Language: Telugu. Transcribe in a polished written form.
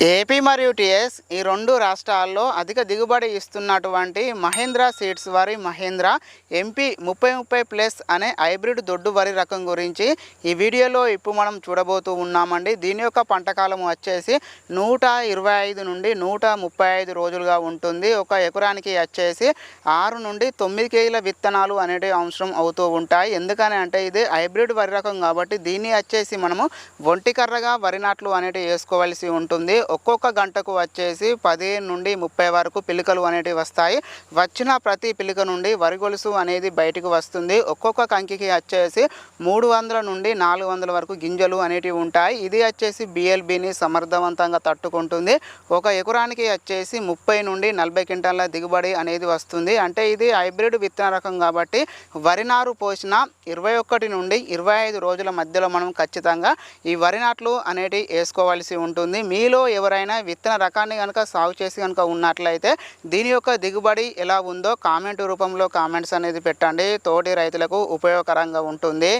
ఏపీ మరియు టీఎస్ ఈ రెండు రాష్ట్రాల్లో అధిక దిగుబడి ఇస్తున్నటువంటి మహేంద్ర సీడ్స్ వారి మహేంద్ర ఎంపీ 3030+ అనే హైబ్రిడ్ దొడ్డు వరి రకం గురించి ఈ వీడియోలో ఇప్పుడు మనం చూడబోతూ ఉన్నామండి. దీని యొక్క పంటకాలం వచ్చేసి 125 నుండి 135 రోజులుగా ఉంటుంది. ఒక ఎకరానికి వచ్చేసి 6 నుండి 9 కేజీల విత్తనాలు అనేటివి అవసరం అవుతూ ఉంటాయి. ఎందుకని అంటే ఇది హైబ్రిడ్ వరి రకం కాబట్టి దీన్ని వచ్చేసి మనము ఒంటికర్రగా వరి నాట్లు అనేటివి వేసుకోవాల్సి ఉంటుంది. ఒక్కొక్క గంటకు వచ్చేసి 15 నుండి 30 వరకు పిలికలు అనేటివి వస్తాయి. వచ్చిన ప్రతి పిలిక నుండి వరి గొలుసు అనేది బయటకు వస్తుంది. ఒక్కొక్క కంకికి వచ్చేసి 300 నుండి 400 వరకు గింజలు అనేటివి ఉంటాయి. ఇది వచ్చేసి బిఎల్బిని సమర్థవంతంగా తట్టుకుంటుంది. ఒక ఎకరానికి వచ్చేసి 30 నుండి 40 క్వింటాల దిగుబడి అనేది వస్తుంది. అంటే ఇది హైబ్రిడ్ విత్తన రకం కాబట్టి వరి నారు పోసిన 21 నుండి 25 రోజుల మధ్యలో మనం ఖచ్చితంగా ఈ వరి నాట్లు అనేటివి వేసుకోవాల్సి ఉంటుంది. మీలో ఎవరైనా విత్తన రకాన్ని కనుక సాగు చేసి కనుక ఉన్నట్లయితే దీని యొక్క దిగుబడి ఎలా ఉందో కామెంట్ రూపంలో కామెంట్స్ అనేది పెట్టండి. తోటి రైతులకు ఉపయోగకరంగా ఉంటుంది.